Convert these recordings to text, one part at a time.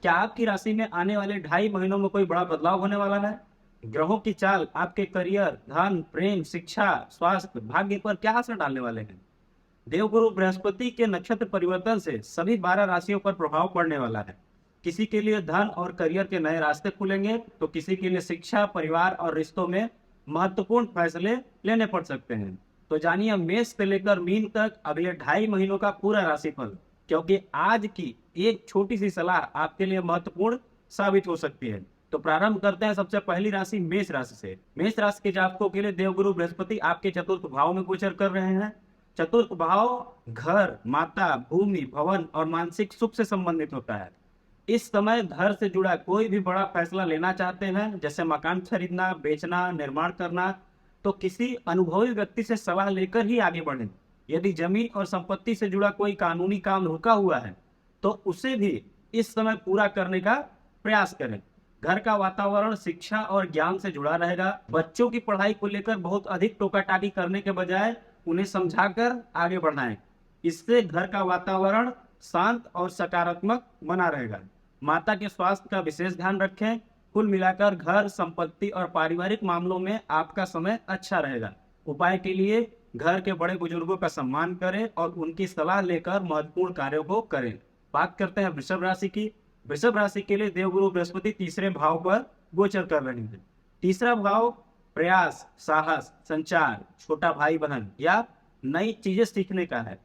क्या आपकी राशि में आने वाले 2.5 महीनों में कोई बड़ा बदलाव होने वाला है? ग्रहों की चाल आपके करियर, धन, प्रेम, शिक्षा, स्वास्थ्य, भाग्य पर क्या असर डालने वाले हैं? देवगुरु बृहस्पति के नक्षत्र परिवर्तन से सभी 12 राशियों पर प्रभाव पड़ने वाला है। किसी के लिए धन और करियर के नए रास्ते खुलेंगे, तो किसी के लिए शिक्षा, परिवार और रिश्तों में महत्वपूर्ण फैसले लेने पड़ सकते हैं। तो जानिए मेष से लेकर मीन तक अगले 2.5 महीनों का पूरा राशिफल, क्योंकि आज की एक छोटी सी सलाह आपके लिए महत्वपूर्ण साबित हो सकती है। तो प्रारंभ करते हैं सबसे पहली राशि मेष राशि से। मेष राशि के जातकों के लिए देवगुरु बृहस्पति आपके चतुर्थ भाव में गोचर कर रहे हैं। चतुर्थ भाव घर, माता, भूमि, भवन और मानसिक सुख से संबंधित होता है। इस समय घर से जुड़ा कोई भी बड़ा फैसला लेना चाहते हैं, जैसे मकान खरीदना, बेचना, निर्माण करना, तो किसी अनुभवी व्यक्ति से सलाह लेकर ही आगे बढ़ें। यदि जमीन और संपत्ति से जुड़ा कोई कानूनी काम रुका हुआ है, तो उसे भी इस समय पूरा करने का प्रयास करें। घर का वातावरण शिक्षा और ज्ञान से जुड़ा रहेगा। बच्चों की पढ़ाई को लेकर बहुत अधिक टोका-टाकी करने के बजाय उन्हें समझाकर आगे बढ़ाएं। इससे घर का वातावरण शांत और सकारात्मक बना रहेगा। माता के स्वास्थ्य का विशेष ध्यान रखें। कुल मिलाकर घर, संपत्ति और पारिवारिक मामलों में आपका समय अच्छा रहेगा। उपाय के लिए घर के बड़े बुजुर्गों का सम्मान करें और उनकी सलाह लेकर महत्वपूर्ण कार्यों को करें। बात करते हैं वृषभ राशि की। वृषभ राशि के लिए देवगुरु बृहस्पति तीसरे भाव पर गोचर कर रहे हैं। तीसरा भाव प्रयास, साहस, संचार, छोटा भाई बहन या नई चीजें सीखने का है।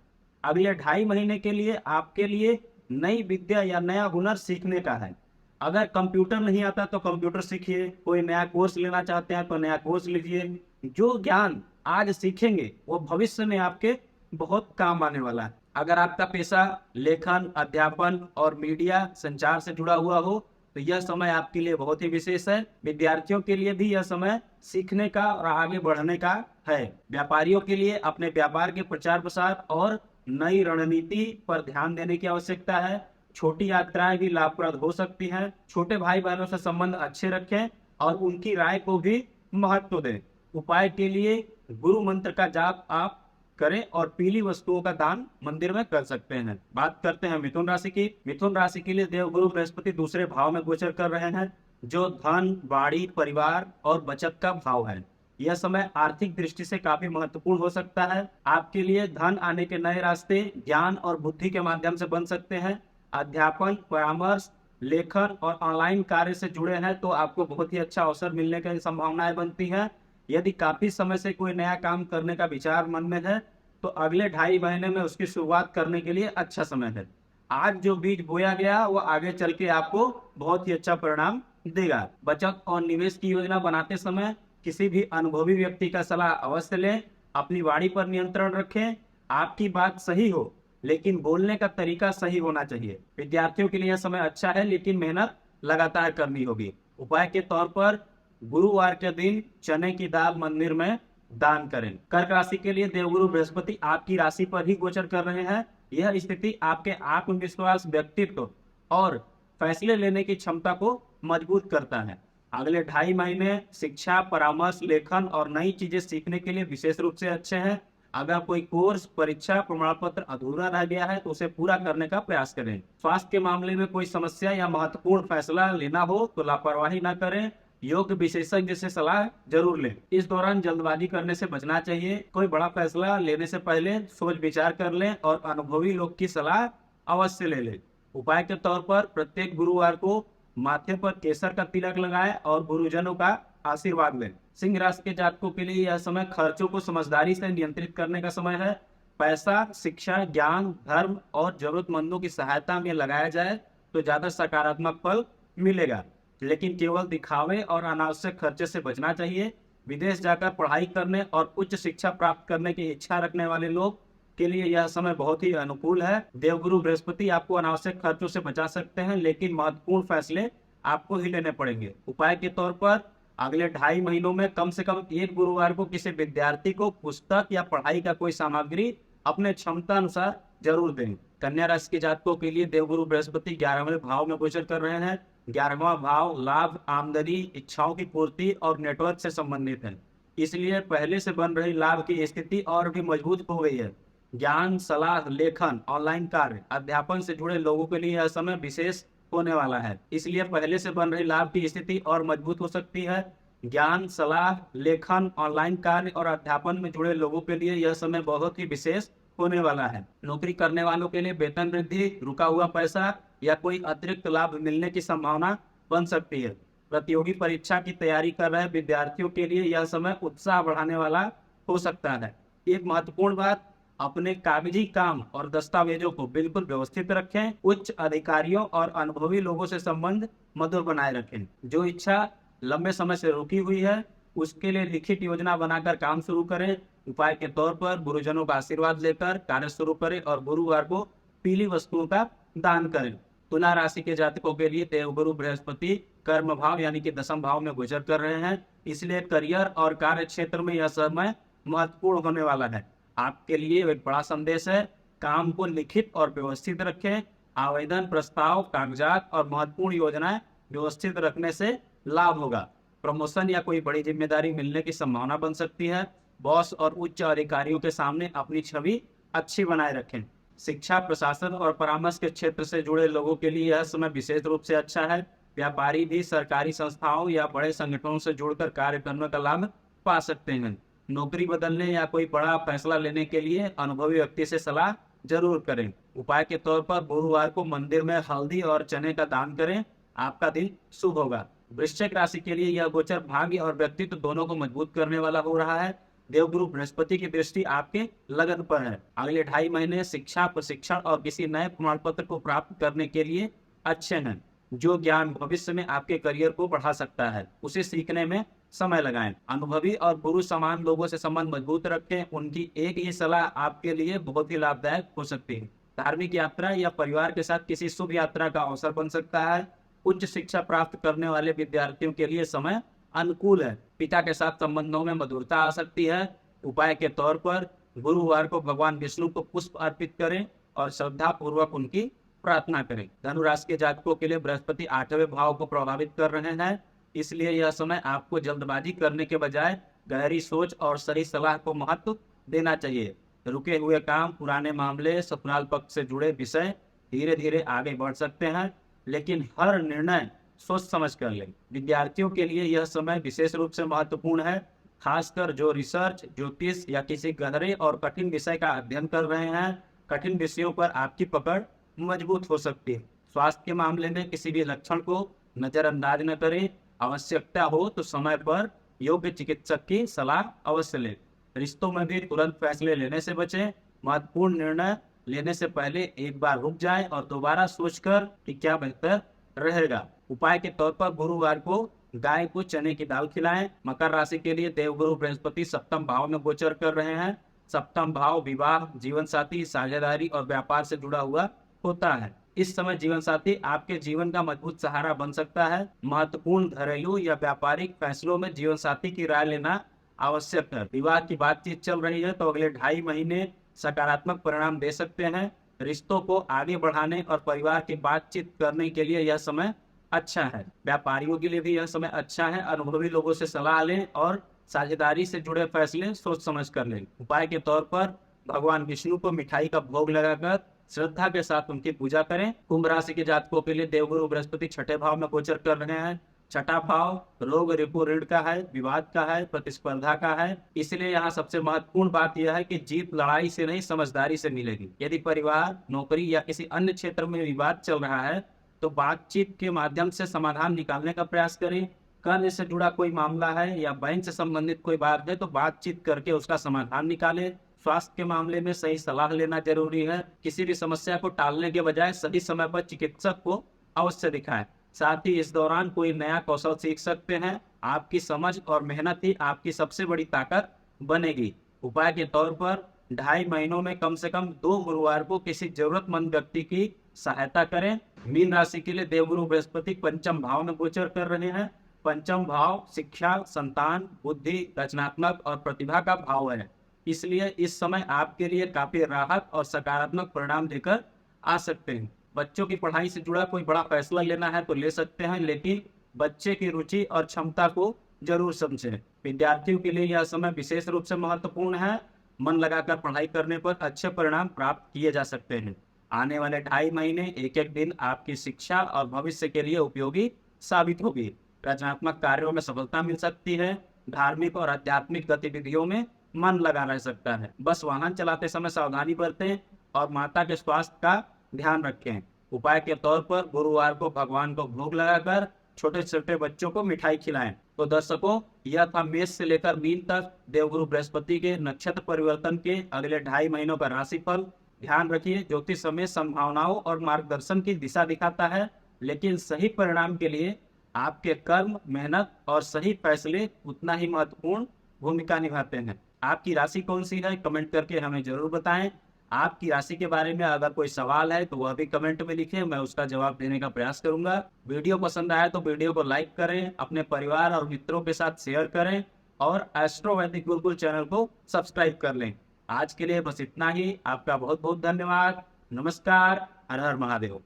अगले 2.5 महीने के लिए आपके लिए नई विद्या या नया हुनर सीखने का है। अगर कंप्यूटर नहीं आता तो कंप्यूटर सीखिए, कोई नया कोर्स लेना चाहते हैं तो नया कोर्स लीजिए। जो ज्ञान आज सीखेंगे वो भविष्य में आपके बहुत काम आने वाला है। अगर आपका पेशा लेखन, अध्यापन और मीडिया संचार से जुड़ा हुआ हो, तो यह समय आपके लिए बहुत ही विशेष है। विद्यार्थियों के लिए भी यह समय सीखने का और आगे बढ़ने का है। व्यापारियों के लिए अपने व्यापार के प्रचार प्रसार और नई रणनीति पर ध्यान देने की आवश्यकता है। छोटी यात्राएं भी लाभप्रद हो सकती हैं। छोटे भाई बहनों से संबंध अच्छे रखें और उनकी राय को भी महत्व दें। उपाय के लिए गुरु मंत्र का जाप आप करें और पीली वस्तुओं का दान मंदिर में कर सकते हैं। बात करते हैं मिथुन राशि की। मिथुन राशि के लिए देवगुरु बृहस्पति दूसरे भाव में गोचर कर रहे हैं, जो धन, बाड़ी, परिवार और बचत का भाव है। यह समय आर्थिक दृष्टि से काफी महत्वपूर्ण हो सकता है। आपके लिए धन आने के नए रास्ते ज्ञान और बुद्धि के माध्यम से बन सकते हैं। अध्यापन, परामर्श, लेखन और ऑनलाइन कार्य से जुड़े हैं तो आपको बहुत ही अच्छा अवसर मिलने की संभावनाएं बनती हैं। यदि काफी समय से कोई नया काम करने का विचार मन में है, तो अगले 2.5 महीने में उसकी शुरुआत करने के लिए अच्छा समय है। आज जो बीज बोया गया वो आगे चल के आपको बहुत ही अच्छा परिणाम देगा। बचत और निवेश की योजना बनाते समय किसी भी अनुभवी व्यक्ति का सलाह अवश्य लें। अपनी वाणी पर नियंत्रण रखें। आपकी बात सही हो, लेकिन बोलने का तरीका सही होना चाहिए। विद्यार्थियों के लिए यह समय अच्छा है, लेकिन मेहनत लगातार करनी होगी। उपाय के तौर पर गुरुवार के दिन चने की दाल मंदिर में दान करें। कर्क राशि के लिए देवगुरु बृहस्पति आपकी राशि पर ही गोचर कर रहे हैं। यह स्थिति आपके आत्मविश्वास, व्यक्तित्व और फैसले लेने की क्षमता को मजबूत करता है। अगले 2.5 महीने शिक्षा, परामर्श, लेखन और नई चीजें सीखने के लिए विशेष रूप से अच्छे हैं। अगर कोई कोर्स, परीक्षा, प्रमाण पत्र अधूरा रह गया है तो उसे पूरा करने का प्रयास करें। स्वास्थ्य के मामले में कोई समस्या या महत्वपूर्ण फैसला लेना हो तो लापरवाही न करें। योग्य विशेषज्ञ से सलाह जरूर लें। इस दौरान जल्दबाजी करने से बचना चाहिए। कोई बड़ा फैसला लेने से पहले सोच विचार कर लें और अनुभवी लोग की सलाह अवश्य ले लें। उपाय के तौर पर प्रत्येक गुरुवार को माथे पर केसर का तिलक लगाएं और गुरुजनों का आशीर्वाद लें। सिंह राशि के जातकों के लिए यह समय खर्चों को समझदारी से नियंत्रित करने का समय है। पैसा शिक्षा, ज्ञान, धर्म और जरूरतमंदों की सहायता में लगाया जाए तो ज्यादा सकारात्मक फल मिलेगा, लेकिन केवल दिखावे और अनावश्यक खर्चे से बचना चाहिए। विदेश जाकर पढ़ाई करने और उच्च शिक्षा प्राप्त करने की इच्छा रखने वाले लोग के लिए यह समय बहुत ही अनुकूल है। देवगुरु बृहस्पति आपको अनावश्यक खर्चों से बचा सकते हैं, लेकिन महत्वपूर्ण फैसले आपको ही लेने पड़ेंगे। उपाय के तौर पर अगले 2.5 महीनों में कम से कम एक गुरुवार को किसी विद्यार्थी को पुस्तक या पढ़ाई का कोई सामग्री अपने क्षमता अनुसार जरूर दें। कन्या राशि के जातकों के लिए देवगुरु बृहस्पति 11वें भाव में गोचर कर रहे हैं। 11वां भाव लाभ, आमदनी, इच्छाओं की पूर्ति और नेटवर्क से संबंधित है, इसलिए पहले से बन रही लाभ की स्थिति और भी मजबूत हो गई है। ज्ञान, सलाह, लेखन, ऑनलाइन कार्य, अध्यापन से जुड़े लोगों के लिए यह समय विशेष होने वाला है, इसलिए पहले से बन रही लाभ की स्थिति और मजबूत हो सकती है। ज्ञान, सलाह, लेखन, ऑनलाइन कार्य और अध्यापन में जुड़े लोगों के लिए यह समय बहुत ही विशेष होने वाला है। नौकरी करने वालों के लिए वेतन वृद्धि, रुका हुआ पैसा या कोई अतिरिक्त लाभ मिलने की संभावना बन सकती है। प्रतियोगी परीक्षा की तैयारी कर रहे विद्यार्थियों के लिए यह समय उत्साह बढ़ाने वाला हो सकता है। एक महत्वपूर्ण बात, अपने कागजी काम और दस्तावेजों को बिल्कुल व्यवस्थित रखें। उच्च अधिकारियों और अनुभवी लोगों से संबंध मधुर बनाए रखें। जो इच्छा लंबे समय से रुकी हुई है उसके लिए लिखित योजना बनाकर काम शुरू करें। उपाय के तौर पर गुरुजनों का आशीर्वाद लेकर कार्य शुरू करें और गुरुवार को पीली वस्तुओं का दान करें। तुला राशि के जातकों के लिए देवगुरु बृहस्पति कर्म भाव यानी कि दशम भाव में गोचर कर रहे हैं, इसलिए करियर और कार्य क्षेत्र में यह समय महत्वपूर्ण होने वाला है। आपके लिए एक बड़ा संदेश है, काम को लिखित और व्यवस्थित रखें। आवेदन, प्रस्ताव, कागजात और महत्वपूर्ण योजनाएं व्यवस्थित रखने से लाभ होगा। प्रमोशन या कोई बड़ी जिम्मेदारी मिलने की संभावना बन सकती है। बॉस और उच्च अधिकारियों के सामने अपनी छवि अच्छी बनाए रखें। शिक्षा, प्रशासन और परामर्श के क्षेत्र से जुड़े लोगों के लिए यह समय विशेष रूप से अच्छा है। व्यापारी भी सरकारी संस्थाओं या बड़े संगठनों से जुड़कर कार्य करने का लाभ पा सकते हैं। नौकरी बदलने या कोई बड़ा फैसला लेने के लिए अनुभवी व्यक्ति से सलाह जरूर करें। उपाय के तौर पर गुरुवार को मंदिर में हल्दी और चने का दान करें, आपका दिन शुभ होगा। वृश्चिक राशि के लिए यह गोचर भाग्य और व्यक्तित्व दोनों को मजबूत करने वाला हो रहा है। देवगुरु बृहस्पति की दृष्टि आपके लगन पर है। अगले 2.5 महीने शिक्षा, प्रशिक्षण और किसी नए प्रमाण पत्र को प्राप्त करने के लिए अच्छे हैं। जो ज्ञान भविष्य में आपके करियर को बढ़ा सकता है उसे सीखने में समय लगाएं। अनुभवी और गुरु समान लोगों से संबंध मजबूत रखें, उनकी एक ही सलाह आपके लिए बहुत ही लाभदायक हो सकती है। धार्मिक यात्रा या परिवार के साथ किसी शुभ यात्रा का अवसर बन सकता है। उच्च शिक्षा प्राप्त करने वाले विद्यार्थियों के लिए समय अनुकूल है। पिता के साथ संबंधों में मधुरता आ सकती है। उपाय के तौर पर गुरुवार को भगवान विष्णु को पुष्प अर्पित करें और श्रद्धा पूर्वक उनकी प्रार्थना करें। धनु राशि के जातकों के लिए बृहस्पति 8वें भाव को प्रभावित कर रहे हैं, इसलिए यह समय आपको जल्दबाजी करने के बजाय गहरी सोच और सही सलाह को महत्व देना चाहिए। रुके हुए काम, पुराने मामले, ससुराल पक्ष से जुड़े विषय धीरे धीरे आगे बढ़ सकते हैं, लेकिन हर निर्णय सोच समझ कर लें। विद्यार्थियों के लिए यह समय विशेष रूप से महत्वपूर्ण है, खासकर जो रिसर्च, ज्योतिष या किसी गहरे और कठिन विषय का अध्ययन कर रहे हैं। कठिन विषयों पर आपकी पकड़ मजबूत हो सकती है। स्वास्थ्य के मामले में किसी भी लक्षण को नजरअंदाज न करें। आवश्यकता हो तो समय पर योग्य चिकित्सक की सलाह अवश्य लें। रिश्तों में भी तुरंत फैसले लेने से बचें। महत्वपूर्ण निर्णय लेने से पहले एक बार रुक जाएं और दोबारा सोचकर कि क्या बेहतर रहेगा। उपाय के तौर पर गुरुवार को गाय को चने की दाल खिलाएं। मकर राशि के लिए देवगुरु बृहस्पति सप्तम भाव में गोचर कर रहे हैं। सप्तम भाव विवाह, जीवन साथी, साझेदारी और व्यापार से जुड़ा हुआ होता है। इस समय जीवन साथी आपके जीवन का मजबूत सहारा बन सकता है। महत्वपूर्ण घरेलू या व्यापारिक फैसलों में जीवन साथी की राय लेना आवश्यक है। विवाह की बातचीत चल रही है तो अगले 2.5 महीने सकारात्मक परिणाम दे सकते हैं। रिश्तों को आगे बढ़ाने और परिवार की बातचीत करने के लिए यह समय अच्छा है। व्यापारियों के लिए भी यह समय अच्छा है। अनुभवी लोगों से सलाह लें और साझेदारी से जुड़े फैसले सोच समझ कर लें। उपाय के तौर पर भगवान विष्णु को मिठाई का भोग लगाकर श्रद्धा के साथ उनकी पूजा करें। कुंभ राशि के जातकों के लिए देवगुरु बृहस्पति 6ठे भाव में गोचर कर रहे हैं। 6ठा भाव रोग, रिपु, ऋण का है, विवाद का है, प्रतिस्पर्धा का है। इसलिए यहाँ सबसे महत्वपूर्ण बात यह है कि जीत लड़ाई से नहीं समझदारी से मिलेगी। यदि परिवार, नौकरी या किसी अन्य क्षेत्र में विवाद चल रहा है तो बातचीत के माध्यम से समाधान निकालने का प्रयास करें। कर्ज से जुड़ा कोई मामला है या बैंक से संबंधित कोई बात है तो बातचीत करके उसका समाधान निकालें। स्वास्थ्य के मामले में सही सलाह लेना जरूरी है। किसी भी समस्या को टालने के बजाय सही समय पर चिकित्सक को अवश्य दिखाएं। साथ ही इस दौरान कोई नया कौशल सीख सकते हैं। आपकी समझ और मेहनत ही आपकी सबसे बड़ी ताकत बनेगी। उपाय के तौर पर 2.5 महीनों में कम से कम 2 गुरुवार को किसी जरूरतमंद व्यक्ति की सहायता करें। मीन राशि के लिए देवगुरु बृहस्पति पंचम भाव में गोचर कर रहे हैं। पंचम भाव शिक्षा, संतान, बुद्धि, रचनात्मक और प्रतिभा का भाव है। इसलिए इस समय आपके लिए काफी राहत और सकारात्मक परिणाम देकर आ सकते हैं। बच्चों की पढ़ाई से जुड़ा कोई बड़ा फैसला लेना है तो ले सकते हैं, लेकिन बच्चे की रुचि और क्षमता को जरूर समझें। विद्यार्थियों के लिए यह समय विशेष रूप से महत्वपूर्ण है। मन लगाकर पढ़ाई करने पर अच्छे परिणाम प्राप्त किए जा सकते हैं। आने वाले 2.5 महीने एक एक दिन आपकी शिक्षा और भविष्य के लिए उपयोगी साबित होगी। रचनात्मक कार्यों में सफलता मिल सकती है। धार्मिक और आध्यात्मिक गतिविधियों में मन लगा रह सकता है। बस वाहन चलाते समय सावधानी बरतें और माता के स्वास्थ्य का ध्यान रखें। उपाय के तौर पर गुरुवार को भगवान को भोग लगाकर छोटे छोटे बच्चों को मिठाई खिलाएं। तो दर्शकों, यह था मेष से लेकर मीन तक देवगुरु बृहस्पति के नक्षत्र परिवर्तन के अगले 2.5 महीनों का राशिफल। ध्यान रखिए, ज्योतिष हमें संभावनाओं और मार्गदर्शन की दिशा दिखाता है, लेकिन सही परिणाम के लिए आपके कर्म, मेहनत और सही फैसले उतना ही महत्वपूर्ण भूमिका निभाते हैं। आपकी राशि कौन सी है, कमेंट करके हमें जरूर बताएं। आपकी राशि के बारे में अगर कोई सवाल है तो वह भी कमेंट में लिखें, मैं उसका जवाब देने का प्रयास करूंगा। वीडियो पसंद आया तो वीडियो को लाइक करें, अपने परिवार और मित्रों के साथ शेयर करें और एस्ट्रो वैदिक गुरुकुल चैनल को सब्सक्राइब कर लें। आज के लिए बस इतना ही। आपका बहुत बहुत धन्यवाद। नमस्कार। हर हर महादेव।